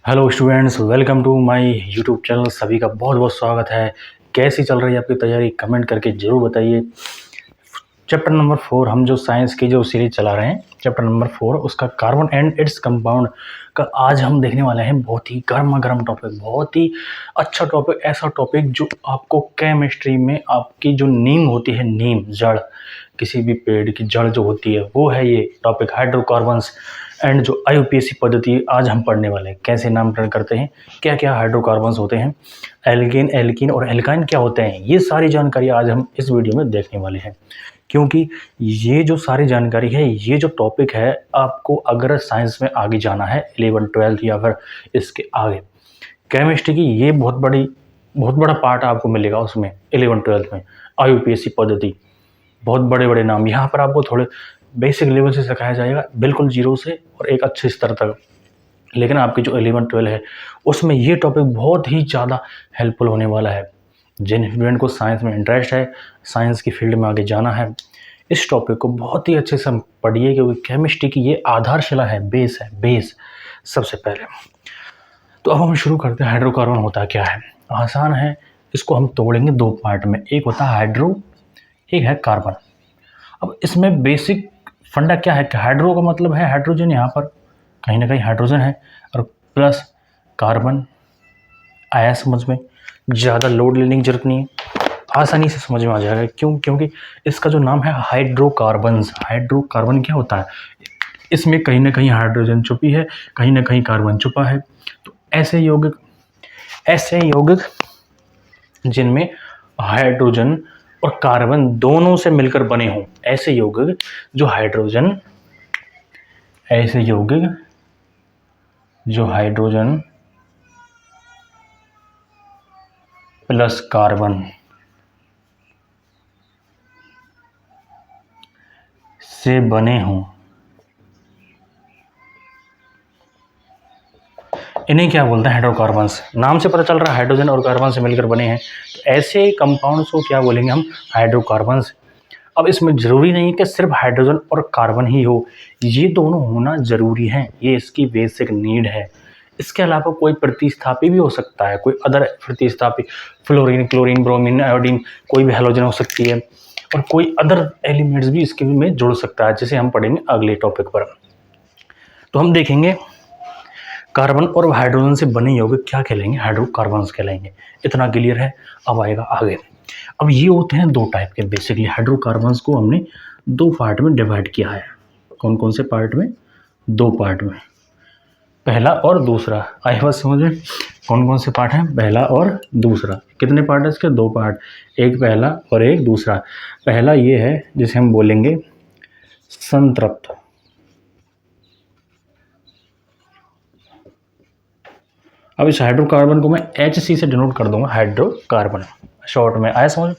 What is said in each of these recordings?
Hello students, welcome to my YouTube channel. सभी का बहुत बहुत स्वागत है। कैसी चल रही है आपकी तैयारी, कमेंट करके ज़रूर बताइए। चैप्टर नंबर 4 हम जो साइंस की जो सीरीज चला रहे हैं, चैप्टर नंबर 4 उसका कार्बन एंड इट्स कंपाउंड का आज हम देखने वाले हैं। बहुत ही गर्मा गर्म टॉपिक, बहुत ही अच्छा टॉपिक, ऐसा टॉपिक जो आपको केमिस्ट्री में आपकी जो नीम होती है, नीम जड़, किसी भी पेड़ की जड़ जो होती है वो है ये टॉपिक हाइड्रोकार्बन्स एंड जो आईयूपीएसी पद्धति आज हम पढ़ने वाले हैं। कैसे नामकरण करते हैं, क्या क्या हाइड्रोकार्बन्स होते हैं, एल्केन एल्कीन और एल्काइन क्या होते हैं, ये सारी जानकारी आज हम इस वीडियो में देखने वाले हैं। क्योंकि ये जो सारी जानकारी है, ये जो टॉपिक है, आपको अगर साइंस में आगे जाना है 11th-12th या फिर इसके आगे, केमिस्ट्री की ये बहुत बड़ा पार्ट आपको मिलेगा उसमें 11th-12th में। आईयूपीएसी पद्धति, बहुत बड़े बड़े नाम यहाँ पर आपको थोड़े बेसिक लेवल से सिखाया जाएगा, बिल्कुल जीरो से और एक अच्छे स्तर तक। लेकिन आपकी जो 11th-12th है उसमें ये टॉपिक बहुत ही ज़्यादा हेल्पफुल होने वाला है। जिन स्टूडेंट को साइंस में इंटरेस्ट है, साइंस की फील्ड में आगे जाना है, इस टॉपिक को बहुत ही अच्छे से पढ़िए, क्योंकि केमिस्ट्री की ये आधारशिला है, बेस है, बेस सबसे पहले। तो अब हम शुरू करते हैं। हाइड्रोकार्बन होता क्या है? आसान है, इसको हम तोड़ेंगे दो पार्ट में। एक होता है हाइड्रो, एक है कार्बन। अब इसमें बेसिक फंडा क्या है कि हाइड्रो का मतलब है हाइड्रोजन, यहाँ पर कहीं ना कहीं हाइड्रोजन है, और प्लस कार्बन। आया समझ में? ज़्यादा लोड लेने की जरूरत नहीं है, आसानी से समझ में आ जाएगा। क्योंकि इसका जो नाम है हाइड्रोकार्बन्स। हाइड्रोकार्बन क्या होता है? इसमें कहीं ना कहीं हाइड्रोजन छुपी है, कहीं ना कहीं कार्बन छुपा है। तो ऐसे यौगिक जिनमें हाइड्रोजन और कार्बन दोनों से मिलकर बने हों, ऐसे यौगिक जो हाइड्रोजन प्लस कार्बन से बने हों, इन्हें क्या बोलते हैं? हाइड्रोकार्बन्स। नाम से पता चल रहा है हाइड्रोजन और कार्बन से मिलकर बने हैं, तो ऐसे कंपाउंड्स को क्या बोलेंगे हम? हाइड्रोकार्बन्स। अब इसमें ज़रूरी नहीं है कि सिर्फ हाइड्रोजन और कार्बन ही हो, ये दोनों होना ज़रूरी है, ये इसकी बेसिक नीड है। इसके अलावा कोई प्रतिस्थापी भी हो सकता है, कोई अदर प्रतिस्थापी, फ्लोरीन, क्लोरीन, ब्रोमीन, आयोडीन, कोई भी हैलोजन हो सकती है, और कोई अदर एलिमेंट्स भी इसके में जुड़ सकता है, जिसे हम पढ़ेंगे अगले टॉपिक पर। तो हम देखेंगे कार्बन और हाइड्रोजन से बने यौगिक क्या कहलाएंगे? हाइड्रोकार्बन्स कहलाएंगे। इतना क्लियर है? अब आएगा आगे। अब ये होते हैं दो टाइप के। बेसिकली हाइड्रोकार्बन्स को हमने दो पार्ट में डिवाइड किया है। कौन कौन से पार्ट में? दो पार्ट में, पहला और दूसरा। आई बात समझ में? कौन कौन से पार्ट हैं? पहला और दूसरा। कितने पार्ट है इसके? दो पार्ट, एक पहला और एक दूसरा। पहला ये है जिसे हम बोलेंगे संतृप्त। अब इस हाइड्रोकार्बन को मैं HC से डिनोट कर दूंगा, हाइड्रोकार्बन शॉर्ट में। आया समझ?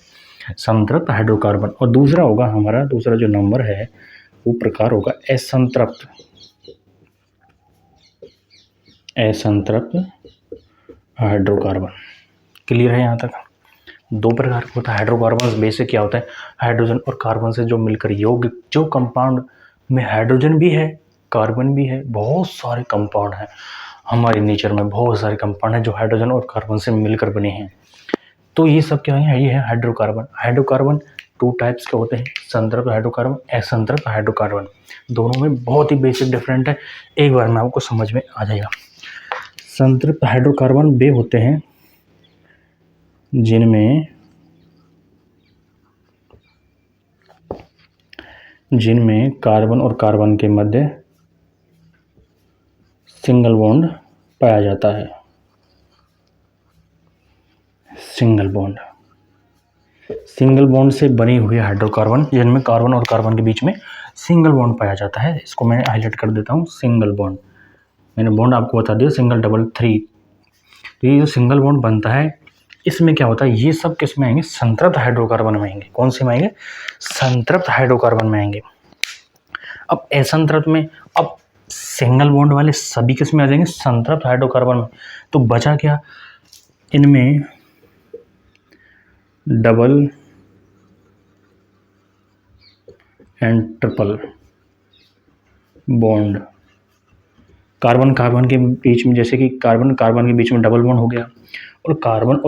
संतृप्त हाइड्रोकार्बन। और दूसरा होगा हमारा, दूसरा जो नंबर है वो प्रकार होगा असंतृप्त। असंतृप्त हाइड्रोकार्बन। क्लियर है यहाँ तक? दो प्रकार का होता है हाइड्रोकार्बन। बेसिक क्या होता है? हाइड्रोजन और कार्बन से जो मिलकर यौगिक, जो कंपाउंड में हाइड्रोजन भी है, कार्बन भी है, बहुत सारे कंपाउंड हैं हमारे नेचर में, बहुत सारे कंपाउंड हैं जो हाइड्रोजन और कार्बन से मिलकर बने हैं। तो ये सब क्या है? ये है हाइड्रोकार्बन। हाइड्रोकार्बन टू टाइप्स के होते हैं, संतृप्त हाइड्रोकार्बन, असंतृप्त हाइड्रोकार्बन। दोनों में बहुत ही बेसिक डिफरेंट है, एक बार में आपको समझ में आ जाएगा। संतृप्त हाइड्रोकार्बन वे होते हैं जिनमें कार्बन और कार्बन के मध्य सिंगल बॉन्ड पाया जाता है। सिंगल बॉन्ड से बनी हुई हाइड्रोकार्बन, जिनमें कार्बन और कार्बन के बीच में सिंगल बॉन्ड पाया जाता है। इसको मैं हाईलाइट कर देता हूँ, सिंगल बॉन्ड। मैंने बॉन्ड आपको बता दिया, सिंगल, डबल, थ्री। तो ये जो सिंगल बॉन्ड बनता है, इसमें क्या होता है? ये सब किस में आएंगे? संतृप्त हाइड्रोकार्बन में आएंगे। कौन से में आएंगे? संतृप्त हाइड्रोकार्बन में आएंगे। अब असंतृप्त में, अब सिंगल बॉन्ड वाले सभी किस में आ जाएंगे? संतृप्त हाइड्रोकार्बन में। तो बचा क्या? इनमें double and triple bond carbon carbon के बीच में, जैसे कि कार्बन कार्बन के बीच में डबल बॉन्ड हो गया और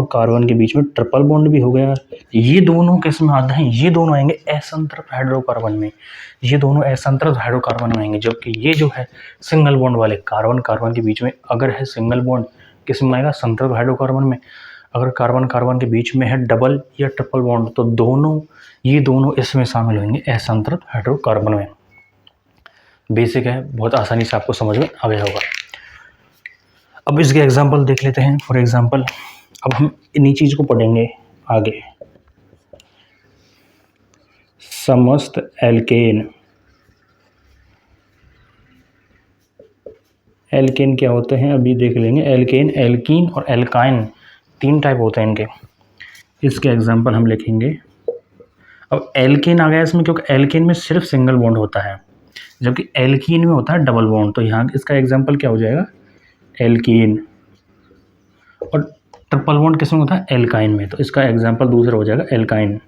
कार्बन के बीच में ट्रिपल बॉन्ड भी हो गया। ये दोनों किस में आते हैं? ये दोनों आएंगे असंतृप्त हाइड्रोकार्बन में। ये दोनों असंतृप्त हाइड्रोकार्बन में आएंगे, जबकि ये जो है सिंगल बॉन्ड वाले कार्बन कार्बन के बीच में अगर है सिंगल बॉन्ड, किस में आएगा? संतृप्त हाइड्रोकार्बन में। अगर कार्बन कार्बन के बीच में है डबल या ट्रिपल बॉन्ड तो ये दोनों इसमें शामिल होंगे असंतृप्त हाइड्रोकार्बन में। बेसिक है, बहुत आसानी से आपको समझ में आ गया होगा। अब इसके एग्जांपल देख लेते हैं। फॉर एग्जांपल अब हम इन्हीं चीज को पढ़ेंगे आगे। समस्त एल्केन, एल्केन क्या होते हैं अभी देख लेंगे। एल्केन, एल्कीन और एल्काइन 3 टाइप होते हैं इनके। इसके एग्जांपल हम लिखेंगे। अब एल्केन आ गया इसमें, क्योंकि एल्केन में सिर्फ सिंगल बॉन्ड होता है, जबकि एल्कीन में होता है डबल बॉन्ड। तो यहाँ इसका एग्जांपल क्या हो जाएगा? एल्कीन। और ट्रिपल बॉन्ड किसमें होता है? एल्काइन में। तो इसका एग्जांपल दूसरा हो जाएगा एल्काइन।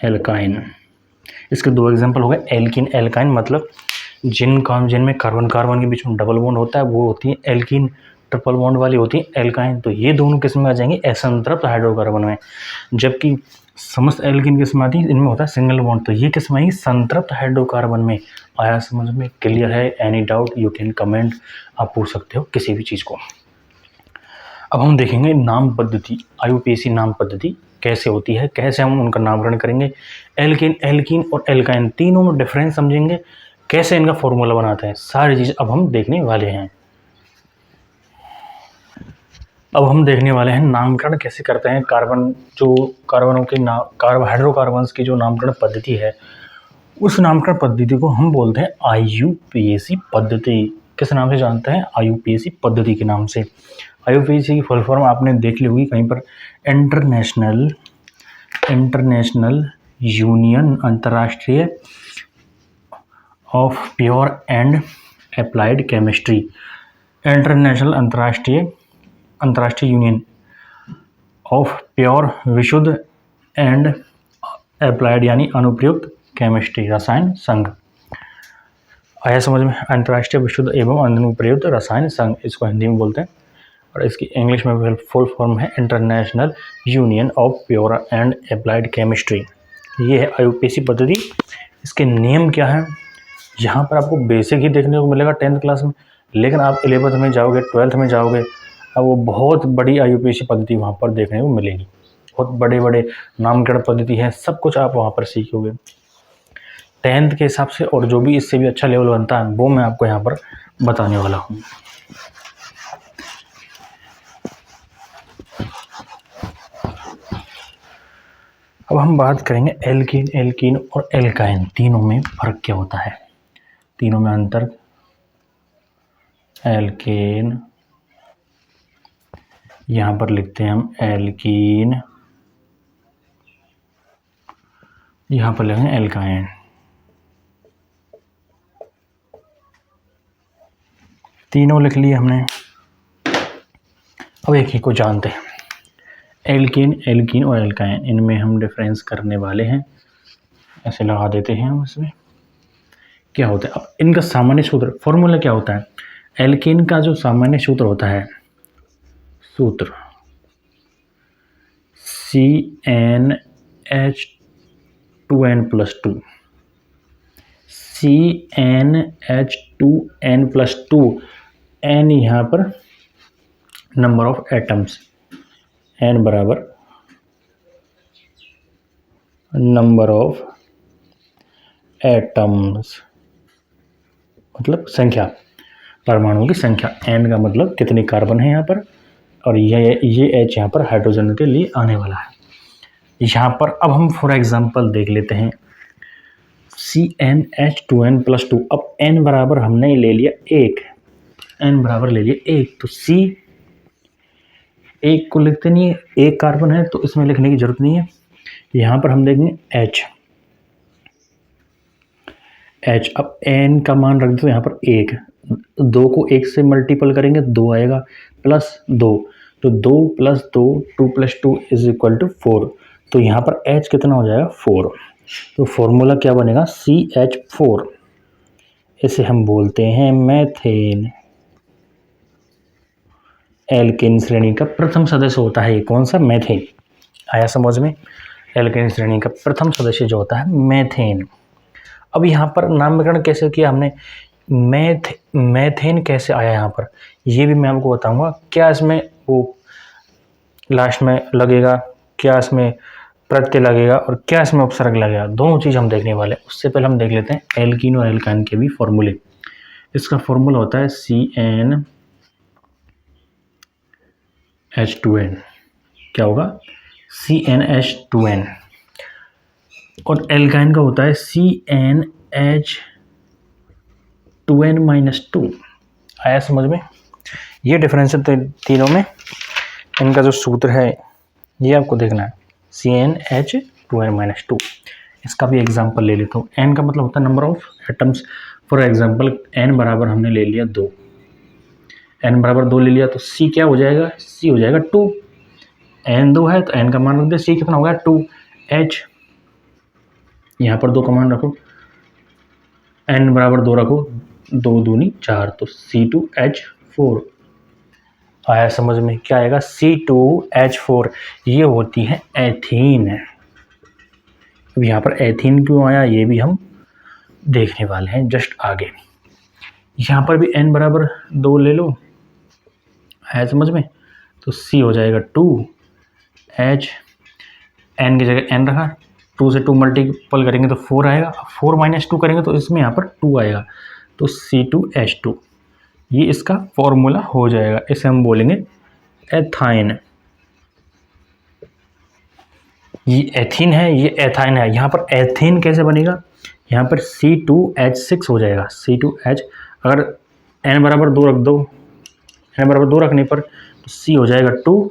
एल्काइन। इसके 2 एग्जांपल हो गए, एल्कीन एल्काइन, मतलब जिनमें कार्बन कार्बन के बीच में डबल बॉन्ड होता है वो होती है एल्कीन, ट्रिपल बॉन्ड वाली होती है एल्काइन। तो ये दोनों किस में आ जाएंगे? असंतृप्त हाइड्रोकार्बन में। जबकि समस्त एल्कीन किस में आती है? इनमें होता है सिंगल बॉन्ड, तो ये किस में आएगी? संतृप्त हाइड्रोकार्बन में। आया समझ में? क्लियर है? Any doubt you can comment, आप पूछ सकते हो किसी भी चीज़ को। अब हम देखेंगे नाम पद्धति, IUPAC नाम पद्धति कैसे होती है, कैसे हम उनका नामकरण करेंगे। एल्केन, एल्कीन और एल्काइन तीनों में डिफरेंस समझेंगे, कैसे इनका फॉर्मूला बनाते हैं, सारी चीज़ अब हम देखने वाले हैं। अब हम देखने वाले हैं नामकरण कैसे करते हैं। कार्बनों के हाइड्रोकार्बन्स की जो नामकरण पद्धति है, उस नामकरण पद्धति को हम बोलते हैं IUPAC पद्धति। किस नाम से जानते हैं? IUPAC पद्धति के नाम से। IUPAC की फुल फॉर्म आपने देख ली होगी कहीं पर, इंटरनेशनल यूनियन, अंतर्राष्ट्रीय of pure and applied chemistry. International अंतर्राष्ट्रीय यूनियन ऑफ प्योर, विशुद्ध, एंड अप्लाइड यानी अनुप्रयुक्त केमिस्ट्री, रसायन संघ। आया समझ में? अंतर्राष्ट्रीय विशुद्ध एवं अनुप्रयुक्त रसायन संघ, इसको हिंदी में बोलते हैं। और इसकी इंग्लिश में फुल फॉर्म है international union of pure and applied chemistry. ये है IUPAC पद्धति। इसके नियम क्या है? यहाँ पर आपको बेसिक ही देखने को मिलेगा 10th क्लास में, लेकिन आप 11th में जाओगे, 12th में जाओगे, अब वो बहुत बड़ी IUPAC पद्धति वहाँ पर देखने को मिलेगी। बहुत बड़े बड़े नामकरण पद्धति है, सब कुछ आप वहाँ पर सीखोगे 10th के हिसाब से। और जो भी इससे भी अच्छा लेवल बनता है वो मैं आपको यहाँ पर बताने वाला हूँ। अब हम बात करेंगे एल्कीन, एल्कीन और एल्काइन, तीनों में फर्क क्या होता है, तीनों में अंतर। एल्केन, यहाँ पर लिखते हैं हम एल्कीन, यहाँ पर लिखेंगे एल्काइन। तीनों लिख लिए हमने। अब एक ही को जानते हैं, एल्कीन, एल्कीन और एल्काइन, इनमें हम डिफरेंस करने वाले हैं। ऐसे लगा देते हैं हम इसमें। क्या होता है अब इनका सामान्य सूत्र, फॉर्मूला क्या होता है? एल्कीन का जो सामान्य सूत्र होता है, सूत्र CnH2n+2, CnH2n+2, n यहाँ पर नंबर ऑफ एटम्स, n बराबर नंबर ऑफ एटम्स, मतलब संख्या, परमाणुओं की संख्या। n का मतलब कितने कार्बन है यहाँ पर, और ये H यहाँ पर हाइड्रोजन के लिए आने वाला है यहाँ पर। अब हम फॉर एग्जांपल देख लेते हैं CnH2n+2। अब n बराबर हमने ले लिया 1, n बराबर ले लिया 1, तो C 1 को लिखते नहीं है, 1 कार्बन है तो इसमें लिखने की जरूरत नहीं है। यहाँ पर हम देखेंगे H, अब n का मान रख दो यहाँ पर 1, 2 को 1 से मल्टीपल करेंगे 2 आएगा, प्लस 2, तो 2 + 2, 2 + 2 = 4। तो यहाँ पर H कितना हो जाएगा? 4। तो फॉर्मूला क्या बनेगा? CH4। इसे हम बोलते हैं मेथेन। एल्केन श्रेणी का प्रथम सदस्य होता है ये कौन सा? मेथेन। आया समझ में? एल्केन श्रेणी का प्रथम सदस्य जो होता है मेथेन। अब यहाँ पर नामकरण कैसे किया हमने? मेथेन कैसे आया यहाँ पर, ये भी मैं आपको बताऊंगा। क्या इसमें वो लास्ट में लगेगा, क्या इसमें प्रत्यय लगेगा और क्या इसमें उपसर्ग लगेगा, दोनों चीज़ हम देखने वाले हैं। उससे पहले हम देख लेते हैं एल्कीन और एल्काइन के भी फॉर्मूले। इसका फॉर्मूला होता है CnH2n। क्या होगा? CnH2n। और एल्काइन का होता है CnH2n-2। आया समझ में? ये डिफरेंस है तीनों में। इनका जो सूत्र है ये आपको देखना है, CnH2n-2। इसका भी एग्जांपल ले लेता हूँ। n का मतलब होता है number of atoms. For example n बराबर हमने ले लिया 2, n बराबर 2 ले लिया तो C क्या हो जाएगा? C हो जाएगा 2। n 2 है तो n का मान रख दे, C कितना हो गया? 2। H यहाँ पर 2 का मान रखो, n बराबर 2 रखो, 2 दूनी 4 तो C2H4। आया समझ में? क्या आएगा? C2H4। ये होती है एथीन। अब यहाँ पर एथीन क्यों आया ये भी हम देखने वाले हैं जस्ट आगे। यहाँ पर भी n बराबर 2 ले लो। आया समझ में? तो C हो जाएगा 2। H n की जगह n रखा, 2 से 2 मल्टीपल करेंगे तो 4 आएगा। 4 - 2 करेंगे तो इसमें यहाँ पर 2 आएगा, तो C2H2। ये इसका फॉर्मूला हो जाएगा। इसे हम बोलेंगे एथाइन। ये एथीन है, ये एथाइन है। यहाँ पर एथीन कैसे बनेगा? यहाँ पर C2H6 हो जाएगा। C2H, अगर n बराबर 2 रख दो, n बराबर 2 रखने पर तो C हो जाएगा 2।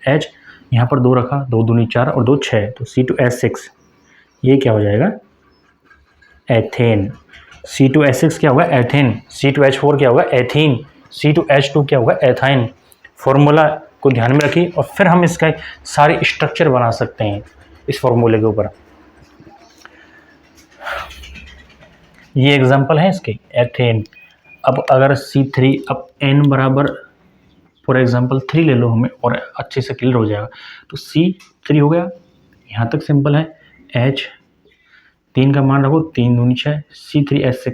H यहाँ पर 2 रखा, 2 दूनी 4 और 2 6 तो C2H6। ये क्या हो जाएगा? एथेन। C2H6 क्या होगा? एथेन। C2H4 क्या होगा? एथीन। C2H2 क्या होगा? एथाइन। फॉर्मूला को ध्यान में रखिए और फिर हम इसका सारे स्ट्रक्चर बना सकते हैं इस फॉर्मूले के ऊपर। ये एग्जांपल है इसके, एथेन। अब अगर C3, अब n बराबर फॉर एग्जांपल 3 ले लो हमें और अच्छे से क्लियर हो जाएगा। तो C3 हो गया, यहाँ तक सिंपल है। H 3 का मान रखो, 3 दूनी 6, C3H6।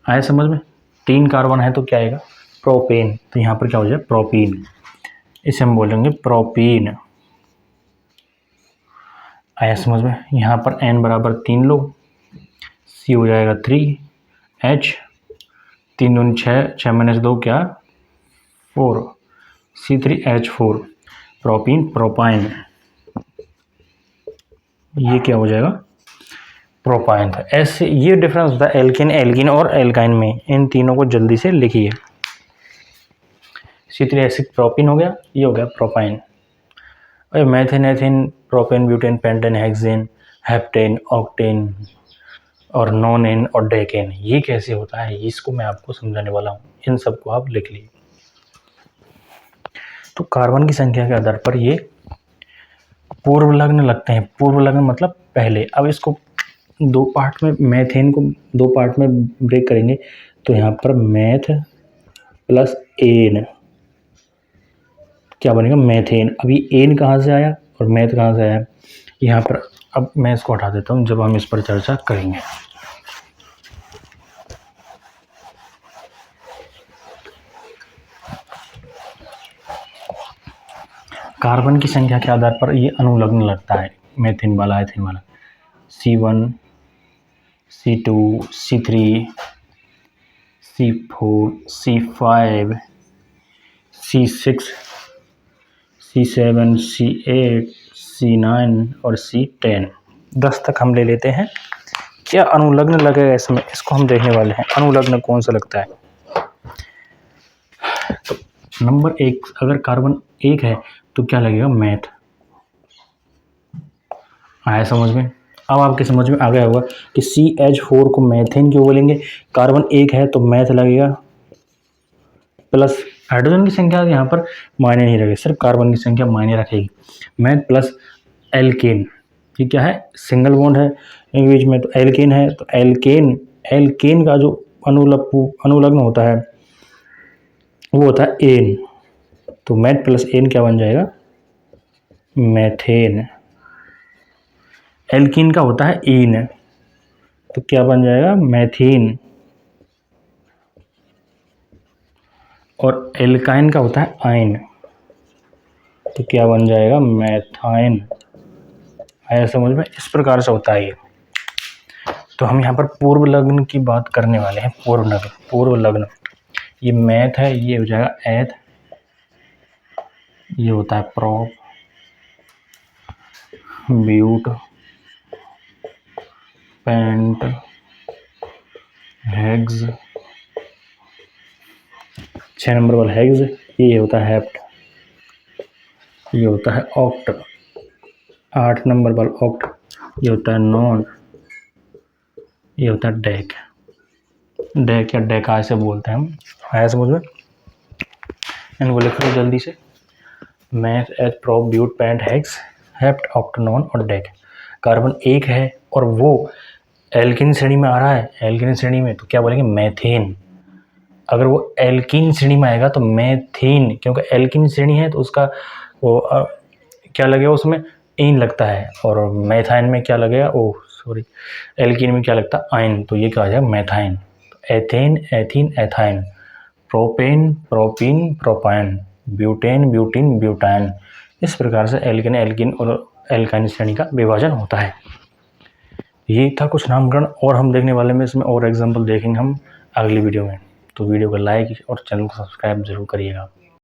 आया समझ में? 3 कार्बन है तो क्या आएगा? प्रोपेन। तो यहाँ पर क्या हो जाएगा? प्रोपीन। इसे हम बोलेंगे प्रोपीन। आया समझ में? यहाँ पर n बराबर 3 लो, C हो जाएगा 3। H 3 दूनी 6, 6 - 2 क्या? 4, C3H4। Propene, propyne. ये क्या हो जाएगा? प्रोपाइन था। ऐसे ये डिफरेंस होता है एल्किन, एल्कीन और एल्काइन में। इन तीनों को जल्दी से लिखिए। C3H6 प्रोपीन हो गया, ये हो गया प्रोपाइन। और methane, ethane, propane, butane, pentane, hexane, heptane, octane और नोनेन और डेकेन, ये कैसे होता है इसको मैं आपको समझाने वाला हूँ। इन सबको आप लिख लीजिए। तो कार्बन की संख्या के आधार पर ये पूर्व लग्न लगते हैं। पूर्व लग्न मतलब पहले। अब इसको 2 पार्ट में, मेथेन को 2 पार्ट में ब्रेक करेंगे तो यहाँ पर मैथ प्लस एन क्या बनेगा? मेथेन। अभी एन कहाँ से आया और मैथ कहाँ से आया? यहाँ पर अब मैं इसको हटा देता हूँ जब हम इस पर चर्चा करेंगे। कार्बन की संख्या के आधार पर ये अनुलग्न लगता है, मेथेन वाला, एथेन वाला। C1, C2, C3, C4, C5, C6, C7, C8, C9 और C10। 10 तक हम ले लेते हैं। क्या अनुलग्न लगेगा इसमें? इसको हम देखने वाले हैं अनुलग्न कौन सा लगता है। तो नंबर 1, अगर कार्बन 1 है तो क्या लगेगा? मैथ। आया समझ में? अब आपके समझ में आ गया होगा कि CH4 को मेथेन क्यों बोलेंगे। कार्बन 1 है तो मैथ लगेगा, प्लस हाइड्रोजन की संख्या यहाँ पर मायने नहीं रखेगी, सिर्फ कार्बन की संख्या मायने रखेगी। मैथ प्लस एल्केन, ये क्या है? सिंगल बॉन्ड है इनके बीच में, तो एल्केन है तो एल्केन एल्केन का जो अनुलग्न होता है वो होता है एन। तो मेथ प्लस एन क्या बन जाएगा, मेथेन। एल्कीन का होता है ईन, तो क्या बन जाएगा, मैथीन। और एल्काइन का होता है आइन, तो क्या बन जाएगा, मैथाइन। आया समझ में? इस प्रकार से होता है ये। तो हम यहाँ पर पूर्व लग्न की बात करने वाले हैं। पूर्व लग्न, ये मैथ है, ये हो जाएगा एथ, ये होता है प्रोप, ब्यूट, पेंट, हेग्स, 6 नंबर वाला हेग्स, ये होता है हेप्ट, ये होता है ऑक्ट, 8 नंबर वाला ऑक्ट, ये होता है नॉन, ये होता है डेक। डेक या डेका से बोलते हैं हम। आया समझ में? इनको लिख लो जल्दी से। Meth, eth, prop, but, pent, hex, hept, oct, non और डेक। कार्बन एक है और वो एल्किन श्रेणी में आ रहा है, एल्किन श्रेणी में, तो क्या बोलेंगे, मैथेन। अगर वो एल्कीन श्रेणी में आएगा तो मैथेन, क्योंकि एल्किन श्रेणी है तो उसका वो क्या लगेगा, उसमें इन लगता है, और मैथाइन में क्या लगेगा, एल्कीन में क्या लगता है, आइन, तो ये क्या आ जाएगा, मैथाइन। तो ethane, ethene, ethyne, propane, propene, propyne, butane, butene, butyne. इस प्रकार से एल्किन, एल्किन और एल्काइन श्रेणी का विभाजन होता है। ये था कुछ नामकरण, और हम देखने वाले में इसमें और एग्जाम्पल देखेंगे हम अगली वीडियो में। तो वीडियो को लाइक और चैनल को सब्सक्राइब जरूर करिएगा।